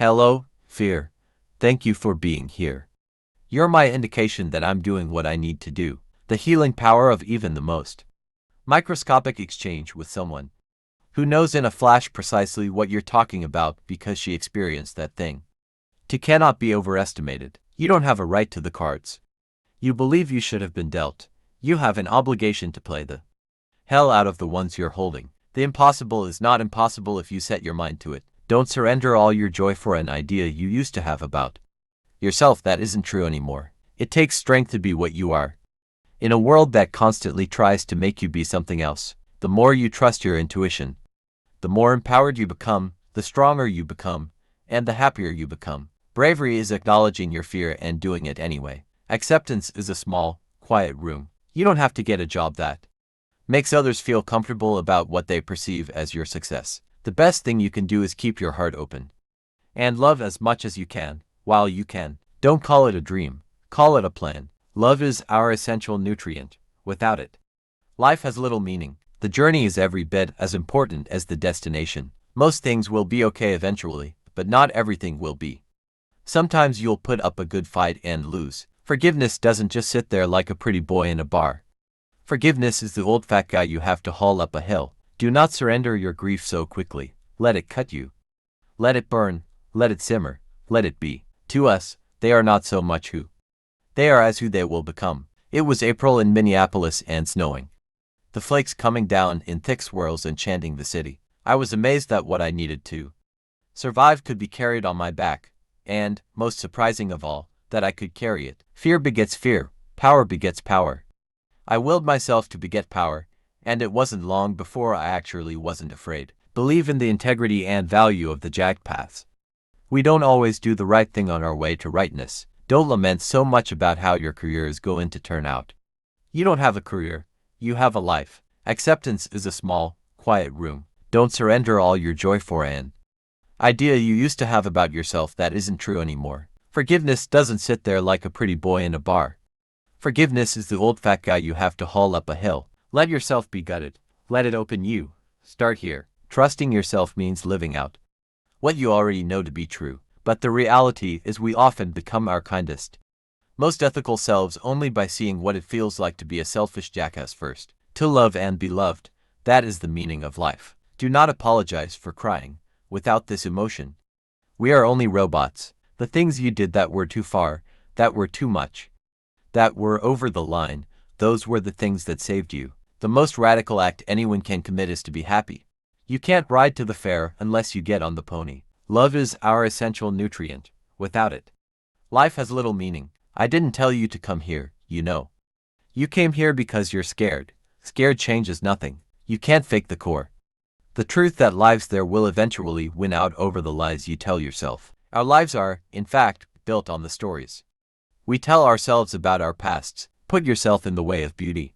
Hello, fear. Thank you for being here. You're my indication that I'm doing what I need to do. The healing power of even the most microscopic exchange with someone who knows in a flash precisely what you're talking about because she experienced that thing. It cannot be overestimated. You don't have a right to the cards you believe you should have been dealt. You have an obligation to play the hell out of the ones you're holding. The impossible is not impossible if you set your mind to it. Don't surrender all your joy for an idea you used to have about yourself that isn't true anymore. It takes strength to be what you are. In a world that constantly tries to make you be something else, the more you trust your intuition, the more empowered you become, the stronger you become, and the happier you become. Bravery is acknowledging your fear and doing it anyway. Acceptance is a small, quiet room. You don't have to get a job that makes others feel comfortable about what they perceive as your success. The best thing you can do is keep your heart open and love as much as you can, while you can. Don't call it a dream, call it a plan. Love is our essential nutrient. Without it, life has little meaning. The journey is every bit as important as the destination. Most things will be okay eventually, but not everything will be. Sometimes you'll put up a good fight and lose. Forgiveness doesn't just sit there like a pretty boy in a bar. Forgiveness is the old fat guy you have to haul up a hill. Do not surrender your grief so quickly. Let it cut you. Let it burn, let it simmer, let it be. To us, they are not so much who they are as who they will become. It was April in Minneapolis and snowing. The flakes coming down in thick swirls enchanting the city. I was amazed that what I needed to survive could be carried on my back, and, most surprising of all, that I could carry it. Fear begets fear, power begets power. I willed myself to beget power, and it wasn't long before I actually wasn't afraid. Believe in the integrity and value of the jagged paths. We don't always do the right thing on our way to rightness. Don't lament so much about how your career is going to turn out. You don't have a career, you have a life. Acceptance is a small, quiet room. Don't surrender all your joy for an idea you used to have about yourself that isn't true anymore. Forgiveness doesn't sit there like a pretty boy in a bar. Forgiveness is the old fat guy you have to haul up a hill. Let yourself be gutted. Let it open you. Start here. Trusting yourself means living out what you already know to be true. But the reality is we often become our kindest, most ethical selves only by seeing what it feels like to be a selfish jackass first. To love and be loved, that is the meaning of life. Do not apologize for crying. Without this emotion, we are only robots. The things you did that were too far, that were too much, that were over the line, those were the things that saved you. The most radical act anyone can commit is to be happy. You can't ride to the fair unless you get on the pony. Love is our essential nutrient. Without it, life has little meaning. I didn't tell you to come here, you know. You came here because you're scared. Scared changes nothing. You can't fake the core. The truth that lives there will eventually win out over the lies you tell yourself. Our lives are, in fact, built on the stories we tell ourselves about our pasts. Put yourself in the way of beauty.